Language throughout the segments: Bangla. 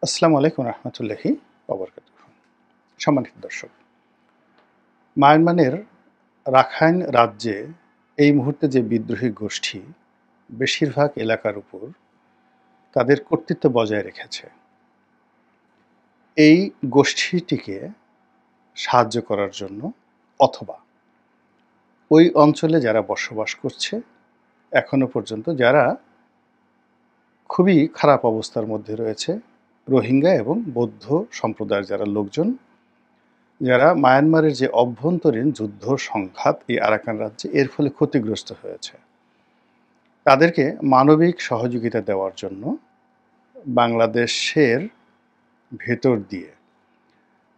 আসসালামু আলাইকুম রহমতুল্লাহি ওবরকাতুহ। সম্মানিত দর্শক, মায়ানমারের রাখাইন রাজ্যে এই মুহূর্তে যে বিদ্রোহী গোষ্ঠী বেশিরভাগ এলাকার উপর তাদের কর্তৃত্ব বজায় রেখেছে, এই গোষ্ঠীটিকে সাহায্য করার জন্য অথবা ওই অঞ্চলে যারা বসবাস করছে এখনো পর্যন্ত, যারা খুবই খারাপ অবস্থার মধ্যে রয়েছে, রোহিঙ্গা এবং বৌদ্ধ সম্প্রদায়ের যারা লোকজন, যারা মায়ানমারের যে অভ্যন্তরীণ যুদ্ধ সংঘাত এই আরাকান রাজ্যে এর ফলে ক্ষতিগ্রস্ত হয়েছে, তাদেরকে মানবিক সহযোগিতা দেওয়ার জন্য বাংলাদেশের ভেতর দিয়ে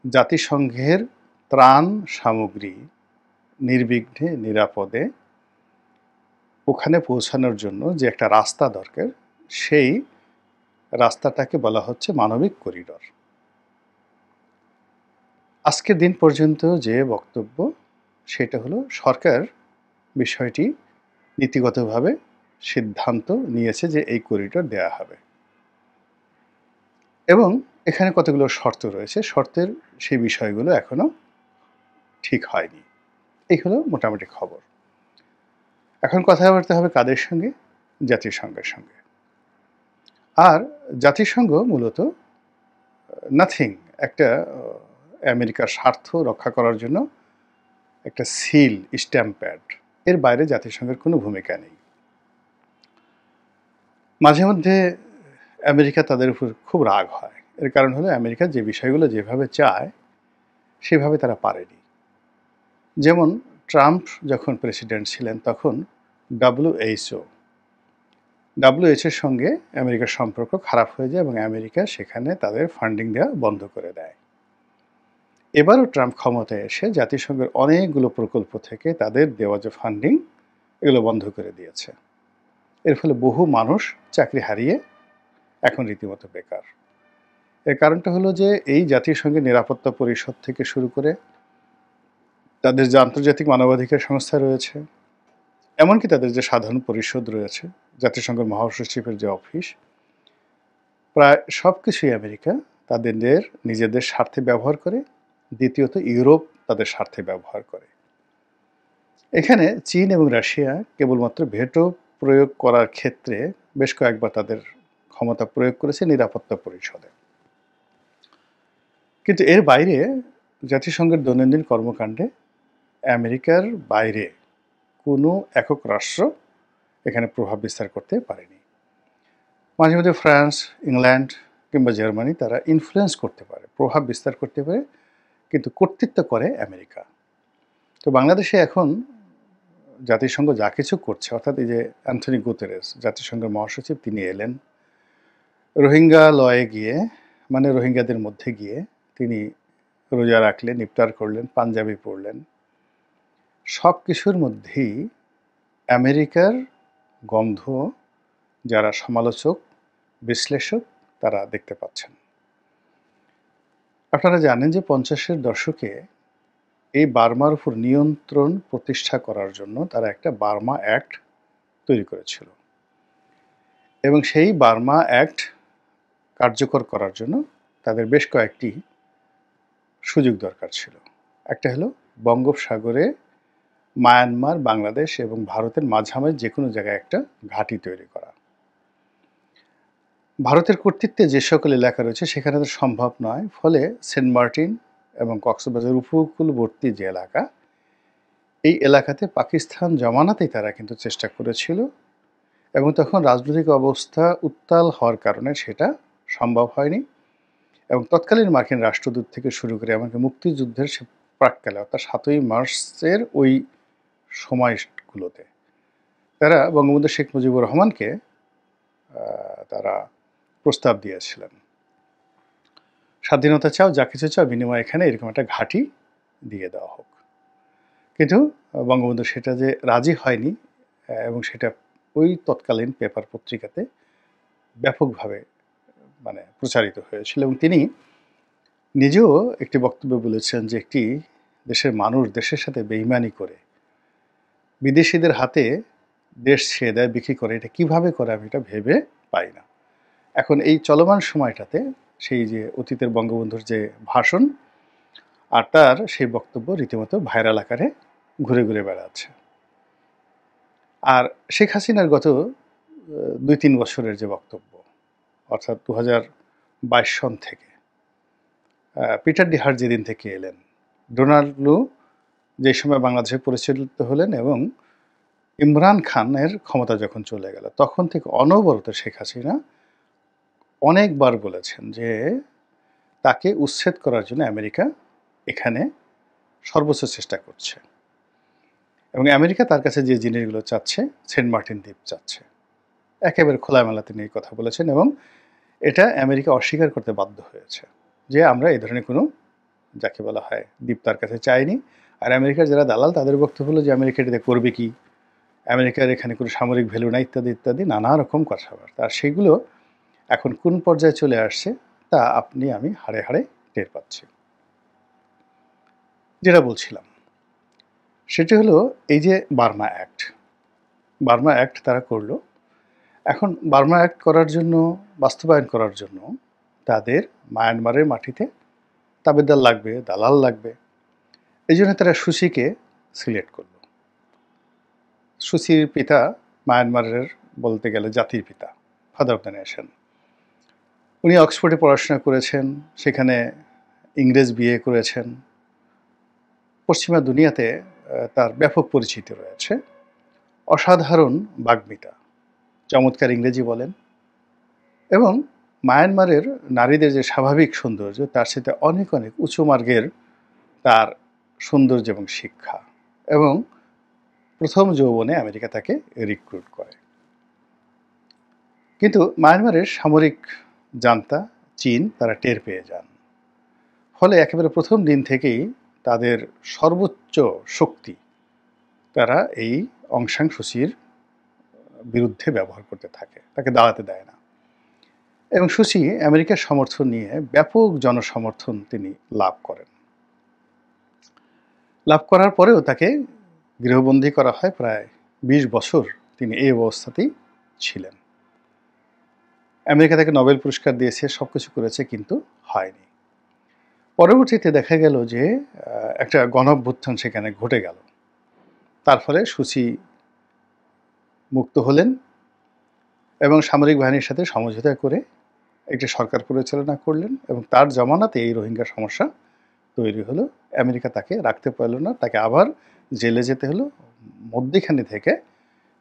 জাতিসংঘের ত্রাণ সামগ্রী নির্বিঘ্নে নিরাপদে ওখানে পৌঁছানোর জন্য যে একটা রাস্তা দরকার, সেই রাস্তাটাকে বলা হচ্ছে মানবিক করিডর। আজকের দিন পর্যন্ত যে বক্তব্য, সেটা হলো সরকার বিষয়টি নীতিগতভাবে সিদ্ধান্ত নিয়েছে যে এই করিডর দেয়া হবে, এবং এখানে কতগুলো শর্ত রয়েছে, শর্তের সেই বিষয়গুলো এখনো ঠিক হয়নি। এই হলো মোটামুটি খবর। এখন কথাবার্তা হবে কাদের সঙ্গে? জাতিসংঘের সঙ্গে। আর জাতিসংঘ মূলত নাথিং, একটা আমেরিকার স্বার্থ রক্ষা করার জন্য একটা সিল, স্ট্যাম্প প্যাড, এর বাইরে জাতিসংঘের কোনো ভূমিকা নেই। মাঝে মধ্যে আমেরিকা তাদের উপর খুব রাগ হয়। এর কারণ হলো আমেরিকা যে বিষয়গুলো যেভাবে চায় সেভাবে তারা পারেনি। যেমন ট্রাম্প যখন প্রেসিডেন্ট ছিলেন তখন ডাব্লিউএইচওর সঙ্গে আমেরিকার সম্পর্ক খারাপ হয়ে যায় এবং আমেরিকা সেখানে তাদের ফান্ডিং দেওয়া বন্ধ করে দেয়। এবারও ট্রাম্প ক্ষমতায় এসে জাতিসংঘের অনেকগুলো প্রকল্প থেকে তাদের দেওয়া যে ফান্ডিং, এগুলো বন্ধ করে দিয়েছে। এর ফলে বহু মানুষ চাকরি হারিয়ে এখন রীতিমতো বেকার। এর কারণটা হলো যে এই জাতিসংঘের নিরাপত্তা পরিষদ থেকে শুরু করে তাদের যে আন্তর্জাতিক মানবাধিকার সংস্থা রয়েছে, এমনকি তাদের যে সাধারণ পরিষদ রয়েছে, জাতিসংঘের মহাসচিবের যে অফিস, প্রায় সব কিছুই আমেরিকা তাদের নিজেদের স্বার্থে ব্যবহার করে। দ্বিতীয়ত ইউরোপ তাদের স্বার্থে ব্যবহার করে। এখানে চীন এবং রাশিয়া কেবলমাত্র ভেটো প্রয়োগ করার ক্ষেত্রে বেশ কয়েকবার তাদের ক্ষমতা প্রয়োগ করেছে নিরাপত্তা পরিষদে। কিন্তু এর বাইরে জাতিসংঘের দৈনন্দিন কর্মকাণ্ডে আমেরিকার বাইরে কোনো একক রাষ্ট্র এখানে প্রভাব বিস্তার করতে পারেনি। মাঝে মধ্যে ফ্রান্স, ইংল্যান্ড কিংবা জার্মানি তারা ইনফ্লুয়েন্স করতে পারে, প্রভাব বিস্তার করতে পারে, কিন্তু কর্তৃত্ব করে আমেরিকা। তো বাংলাদেশে এখন জাতিসংঘ যা কিছু করছে, অর্থাৎ এই যে অ্যান্থনি গুতেরেস জাতিসংঘের মহাসচিব, তিনি এলেন রোহিঙ্গা লয়ে গিয়ে, মানে রোহিঙ্গাদের মধ্যে গিয়ে তিনি রোজা রাখলেন, ইফতার করলেন, পাঞ্জাবি পরলেন। সব কিছুর মধ্যেই আমেরিকার গন্ধ যারা সমালোচক, বিশ্লেষক, তারা দেখতে পাচ্ছেন। আপনারা জানেন যে 50-এর দশকে এই বার্মার উপর নিয়ন্ত্রণ প্রতিষ্ঠা করার জন্য তারা একটা বার্মা অ্যাক্ট তৈরি করেছিল, এবং সেই বার্মা অ্যাক্ট কার্যকর করার জন্য তাদের বেশ কয়েকটি সুযোগ দরকার ছিল। একটা হলো বঙ্গোপসাগরে মায়ানমার, বাংলাদেশ এবং ভারতের মাঝামাঝি যে কোনো জায়গায় একটা ঘাঁটি তৈরি করা। ভারতের কর্তৃত্বে যে সকল এলাকা রয়েছে সেখানে তো সম্ভব নয়, ফলে সেন্ট মার্টিন এবং কক্সবাজার উপকূলবর্তী যে এলাকা, এই এলাকাতে পাকিস্তান জমানাতেই তারা কিন্তু চেষ্টা করেছিল, এবং তখন রাজনৈতিক অবস্থা উত্তাল হওয়ার কারণে সেটা সম্ভব হয়নি। এবং তৎকালীন মার্কিন রাষ্ট্রদূত থেকে শুরু করে এমনকি মুক্তিযুদ্ধের সে প্রাক্কালে, অর্থাৎ 7ই মার্চের ওই সময়গুলোতে তারা বঙ্গবন্ধু শেখ মুজিবুর রহমানকে তারা প্রস্তাব দিয়েছিলেন, স্বাধীনতা চাও, যা কিছু চাও, বিনিময়ে এখানে এরকম একটা ঘাঁটি দিয়ে দেওয়া হোক। কিন্তু বঙ্গবন্ধু সেটা যে রাজি হয়নি, এবং সেটা ওই তৎকালীন পেপার পত্রিকাতে ব্যাপকভাবে প্রচারিত হয়েছিল, এবং তিনি নিজেও একটি বক্তব্যে বলেছেন যে একটি দেশের মানুষ দেশের সাথে বেইমানি করে বিদেশিদের হাতে দেশ ছেড়ে দেয়, বিক্রি করে, এটা কিভাবে করে আমি এটা ভেবে পাই না। এখন এই চলমান সময়টাতে সেই যে অতীতের বঙ্গবন্ধুর যে ভাষণ আর তার সেই বক্তব্য রীতিমতো ভাইরাল আকারে ঘুরে ঘুরে বেড়াচ্ছে। আর শেখ হাসিনার গত ২-৩ বছরের যে বক্তব্য, অর্থাৎ ২০২২ সন থেকে পিটার ডি হার্ট যেদিন থেকে এলেন, ডোনাল্ড লু যে সময় বাংলাদেশে পরিচালিত হলেন এবং ইমরান খানের ক্ষমতা যখন চলে গেল, তখন থেকে অনবরত শেখ হাসিনা অনেকবার বলেছেন যে তাকে উচ্ছেদ করার জন্য আমেরিকা এখানে সর্বোচ্চ চেষ্টা করছে এবং আমেরিকা তার কাছে যে জিনিসগুলো চাচ্ছে, সেন্ট মার্টিন দ্বীপ চাচ্ছে। একেবারে খোলামেলা তিনি এই কথা বলেছেন এবং এটা আমেরিকা অস্বীকার করতে বাধ্য হয়েছে যে আমরা এই ধরনের কোনো, যাকে বলা হয়, দ্বীপ তার কাছে চাইনি। আর আমেরিকার যারা দালাল তাদের বক্তব্য হলো যে আমেরিকা এটাতে করবে কি, আমেরিকার এখানে কোনো সামরিক ভ্যালু নাই, ইত্যাদি ইত্যাদি নানা রকম কথাবার্তা। আর সেগুলো এখন কোন পর্যায়ে চলে আসছে তা আপনি আমি হাড়ে হাড়ে টের পাচ্ছি। যেটা বলছিলাম সেটি হলো এই যে বার্মা অ্যাক্ট তারা করলো। এখন বার্মা অ্যাক্ট করার জন্য, বাস্তবায়ন করার জন্য তাদের মায়ানমারের মাটিতে তাবেদার লাগবে, দালাল লাগবে। এই জন্য তারা সুসিকে সিলেক্ট করলো। সুসির পিতা মায়ানমারের বলতে গেলে জাতির পিতা, ফাদার অফ দ্য নেশন। উনি অক্সফোর্ডে পড়াশোনা করেছেন, সেখানে ইংরেজ বিয়ে করেছেন। পশ্চিমা দুনিয়াতে তার ব্যাপক পরিচিতি রয়েছে। অসাধারণ বাগ্মিতা, চমৎকার ইংরেজি বলেন এবং মায়ানমারের নারীদের যে স্বাভাবিক সৌন্দর্য তার সাথে অনেক অনেক উঁচু মার্গের তার সৌন্দর্য এবং শিক্ষা। এবং প্রথম যৌবনে আমেরিকা তাকে রিক্রুট করে। কিন্তু মায়ানমারের সামরিক জান্তা চীন তারা টের পেয়ে যান। ফলে একেবারে প্রথম দিন থেকেই তাদের সর্বোচ্চ শক্তি তারা এই অং সান সুচির বিরুদ্ধে ব্যবহার করতে থাকে, তাকে দাঁড়াতে দেয় না। এবং সুচি আমেরিকার সমর্থন নিয়ে ব্যাপক জনসমর্থন তিনি লাভ করেন। লাভ করার পরেও তাকে গৃহবন্দী করা হয়, প্রায় ২০ বছর তিনি এই অবস্থাতেই ছিলেন। আমেরিকা তাকে নোবেল পুরস্কার দিয়েছে, সব কিছু করেছে, কিন্তু হয়নি। পরবর্তীতে দেখা গেল যে একটা গণঅভ্যুত্থান সেখানে ঘটে গেল। তার ফলে সুচি মুক্ত হলেন এবং সামরিক বাহিনীর সাথে সমঝোতা করে একটি সরকার পরিচালনা করলেন এবং তার জমানাতে এই রোহিঙ্গা সমস্যা তৈরি হলো। আমেরিকা তাকে রাখতে পারল না, তাকে আবার জেলে যেতে হলো। মধ্যখানে থেকে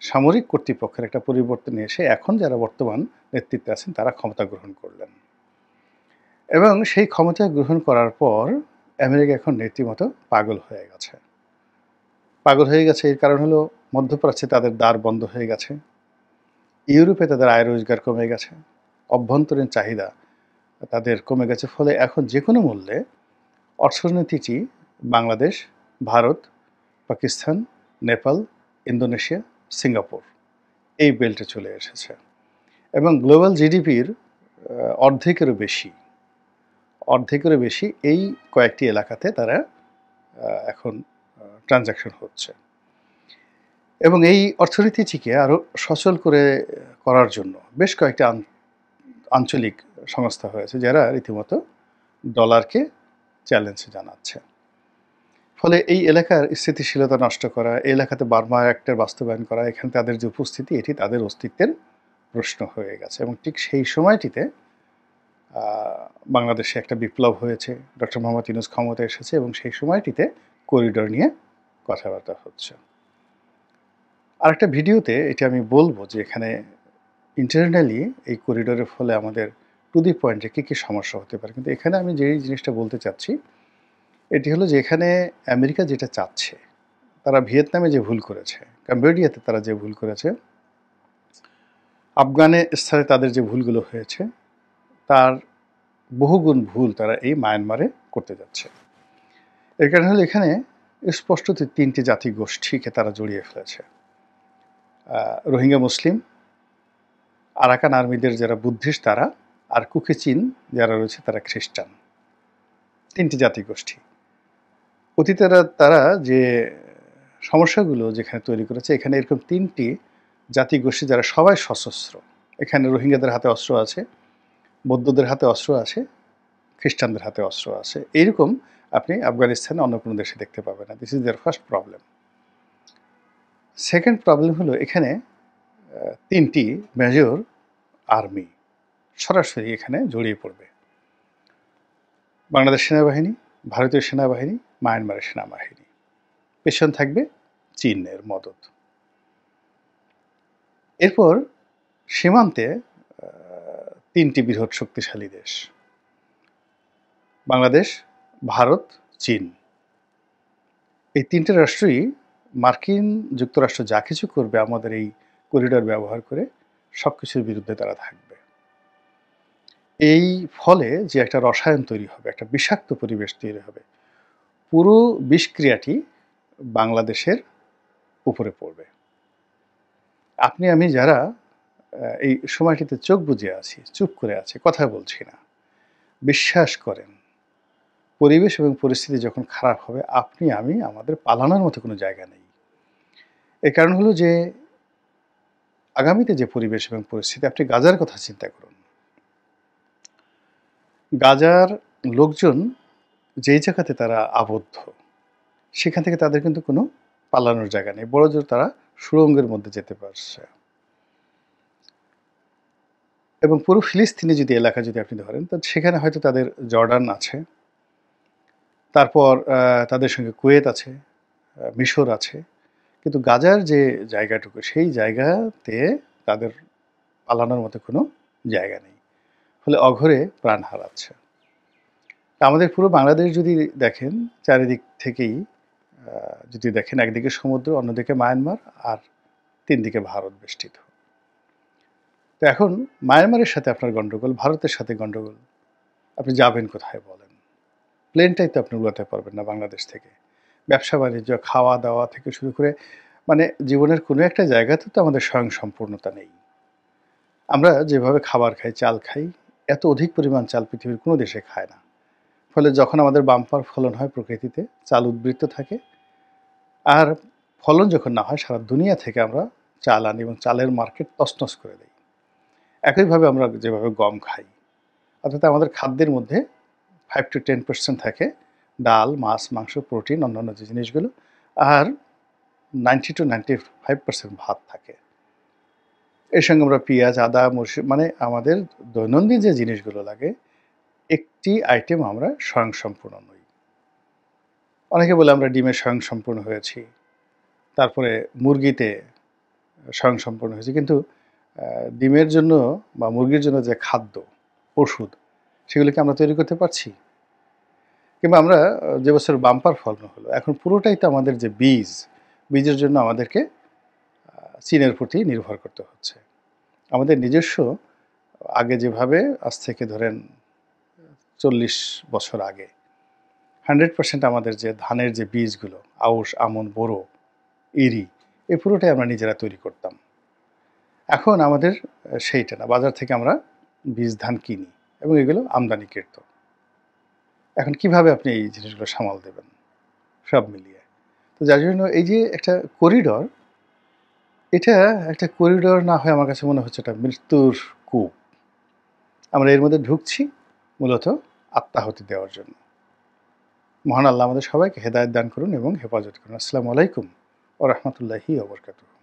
সামরিক কর্তৃপক্ষের একটা পরিবর্তন এসে এখন যারা বর্তমান নেতৃত্বে আছেন তারা ক্ষমতা গ্রহণ করলেন এবং সেই ক্ষমতা গ্রহণ করার পর আমেরিকা এখন রীতিমতো পাগল হয়ে গেছে। এর কারণ হলো মধ্যপ্রাচ্যে তাদের দ্বার বন্ধ হয়ে গেছে, ইউরোপে তাদের আয় রোজগার কমে গেছে, অভ্যন্তরীণ চাহিদা তাদের কমে গেছে। ফলে এখন যে কোনো মূল্যে অর্থনীতিটি বাংলাদেশ, ভারত, পাকিস্তান, নেপাল, ইন্দোনেশিয়া, সিঙ্গাপুর এই বেল্টে চলে এসেছে এবং গ্লোবাল জিডিপির অর্ধেকেরও বেশি এই কয়েকটি এলাকাতে তারা এখন ট্রানজ্যাকশন হচ্ছে। এবং এই অর্থনীতিটিকে আরও সচল করার জন্য বেশ কয়েকটি আঞ্চলিক সংস্থা হয়েছে যারা রীতিমতো ডলারকে চ্যালেঞ্জ জানাচ্ছে। ফলে এই এলাকার স্থিতিশীলতা নষ্ট করা, এই এলাকাতে বার্মা অ্যাক্টের বাস্তবায়ন করা, এখানে তাদের যে উপস্থিতি এটি তাদের অস্তিত্বের প্রশ্ন হয়ে গেছে। এবং ঠিক সেই সময়টিতে বাংলাদেশে একটা বিপ্লব হয়েছে, ডক্টর মোহাম্মদ ইউনূস ক্ষমতায় এসেছে এবং সেই সময়টিতে করিডোর নিয়ে কথাবার্তা হচ্ছে। আরেকটা ভিডিওতে এটা আমি বলবো যে এখানে ইন্টারনালি এই করিডোরের ফলে আমাদের টু দি পয়েন্টে কী কী সমস্যা হতে পারে। কিন্তু এখানে আমি যেই জিনিসটা বলতে চাচ্ছি এটি হলো যে এখানে আমেরিকা যেটা চাচ্ছে, তারা ভিয়েতনামে যে ভুল করেছে, কম্বোডিয়াতে তারা যে ভুল করেছে, আফগানিস্তানে তাদের যে ভুলগুলো হয়েছে তার বহুগুণ ভুল তারা এই মায়ানমারে করতে যাচ্ছে। এর কারণ হলো এখানে স্পষ্টত 3টি জাতি গোষ্ঠীকে তারা জড়িয়ে ফেলেছে। রোহিঙ্গা মুসলিম, আরাকান আর্মিদের যারা বুদ্ধিস্ট তারা, আর কুকিচিন যারা রয়েছে তারা খ্রিস্টান। 3টি জাতিগোষ্ঠী। অতীতে তারা যে সমস্যাগুলো যেখানে তৈরি করেছে, এখানে এরকম 3টি জাতিগোষ্ঠী যারা সবাই সশস্ত্র। এখানে রোহিঙ্গাদের হাতে অস্ত্র আছে, বৌদ্ধদের হাতে অস্ত্র আছে, খ্রিস্টানদের হাতে অস্ত্র আছে। এইরকম আপনি আফগানিস্তানে অন্য কোনো দেশে দেখতে পাবেন না। This is their first problem. Second problem হলো এখানে ৩টি মেজর আর্মি সরাসরি এখানে জড়িয়ে পড়বে। বাংলাদেশ সেনাবাহিনী, ভারতীয় সেনাবাহিনী, মায়ানমারের সেনাবাহিনী। পেছন থাকবে চীনের মদত। এরপর সীমান্তে ৩টি বৃহৎ শক্তিশালী দেশ, বাংলাদেশ, ভারত, চীন। এই ৩টে রাষ্ট্রই মার্কিন যুক্তরাষ্ট্র যা কিছু করবে আমাদের এই করিডর ব্যবহার করে সব কিছুর বিরুদ্ধে তারা থাকবে। এই ফলে যে একটা রসায়ন তৈরি হবে, একটা বিষাক্ত পরিবেশ তৈরি হবে, পুরো বিষক্রিয়াটি বাংলাদেশের উপরে পড়বে। আপনি আমি যারা এই সময়টিতে চোখ বুজে আছি, চুপ করে আছি, কথা বলছি না, বিশ্বাস করেন পরিবেশ এবং পরিস্থিতি যখন খারাপ হবে আপনি আমি আমাদের পালানোর মতো কোনো জায়গা নেই। এর কারণ হলো যে আগামীতে যে পরিবেশ এবং পরিস্থিতি, আপনি গাজার কথা চিন্তা করুন। গাজার লোকজন যেই জায়গাতে তারা আবদ্ধ, সেখান থেকে তাদের কিন্তু কোনো পালানোর জায়গা নেই, বড় জোর তারা সুড়ঙ্গের মধ্যে যেতে পারছে। এবং পুরো ফিলিস্তিনি যদি এলাকা যদি আপনি ধরেন, তো সেখানে হয়তো তাদের জর্ডান আছে, তারপর তাদের সঙ্গে কুয়েত আছে, মিশর আছে, কিন্তু গাজার যে জায়গাটুকু সেই জায়গাতে তাদের পালানোর মতো কোনো জায়গা নেই, ফলে অঘরে প্রাণ হারাচ্ছে। আমাদের পুরো বাংলাদেশ যদি দেখেন, চারিদিক থেকেই যদি দেখেন, একদিকে সমুদ্র, অন্যদিকে মায়ানমার, আর 3 দিকে ভারত বেষ্টিত। তো এখন মায়ানমারের সাথে আপনার গণ্ডগোল, ভারতের সাথে গণ্ডগোল, আপনি যাবেন কোথায় বলেন? প্লেনটাই তো আপনি উড়াতে পারবেন না বাংলাদেশ থেকে। ব্যবসা বাণিজ্য, খাওয়া দাওয়া থেকে শুরু করে মানে জীবনের কোনো একটা জায়গাতে তো আমাদের স্বয়ংসম্পূর্ণতা নেই। আমরা যেভাবে খাবার খাই, চাল খাই, এত অধিক পরিমাণ চাল পৃথিবীর কোনো দেশে খায় না। ফলে যখন আমাদের বাম্পার ফলন হয় প্রকৃতিতে, চাল উদ্বৃত্ত থাকে, আর ফলন যখন না হয় সারা দুনিয়া থেকে আমরা চাল আনি এবং চালের মার্কেট তছনছ করে দেই। একইভাবে আমরা যেভাবে গম খাই, অর্থাৎ আমাদের খাদ্যের মধ্যে 5 to 10% থাকে ডাল, মাছ, মাংস, প্রোটিন, অন্যান্য যে জিনিসগুলো, আর 90 to 95% ভাত থাকে। এর সঙ্গে আমরা পেঁয়াজ, আদা, মরিচ, মানে আমাদের দৈনন্দিন যে জিনিসগুলো লাগে, একটি আইটেম আমরা স্বয়ংসম্পূর্ণ নই। অনেকে বলে আমরা ডিমে স্বয়ংসম্পূর্ণ হয়েছি, তারপরে মুরগিতে স্বয়ংসম্পূর্ণ হয়েছি, কিন্তু ডিমের জন্য বা মুরগির জন্য যে খাদ্য, ওষুধ, সেগুলোকে আমরা তৈরি করতে পারছি? কিংবা আমরা যে বছর বাম্পার ফলন হলো, এখন পুরোটাই তো আমাদের যে বীজের জন্য আমাদেরকে চীনের প্রতি নির্ভর করতে হচ্ছে। আমাদের নিজস্ব আগে যেভাবে, আজ থেকে ধরেন 40 বছর আগে 100% আমাদের যে ধানের যে বীজগুলো, আউশ, আমন, বোরো, ইরি, এই পুরোটাই আমরা নিজেরা তৈরি করতাম। এখন আমাদের সেইটা না, বাজার থেকে আমরা বীজ ধান কিনি এবং এগুলো আমদানিকৃত। এখন কিভাবে আপনি এই জিনিসগুলো সামাল দেবেন সব মিলিয়ে? তো যার জন্য এই যে একটা করিডর, এটা একটা করিডর না হয় আমার কাছে মনে হচ্ছে এটা মৃত্যুর কূপ। আমরা এর মধ্যে ঢুকছি মূলত আত্মাহুতি দেওয়ার জন্য। মহান আল্লাহ আমাদের সবাইকে হেদায়েত দান করুন এবং হেফাজত করুন। আসসালামু আলাইকুম ওয়া রাহমাতুল্লাহি ওয়া বারাকাতুহু।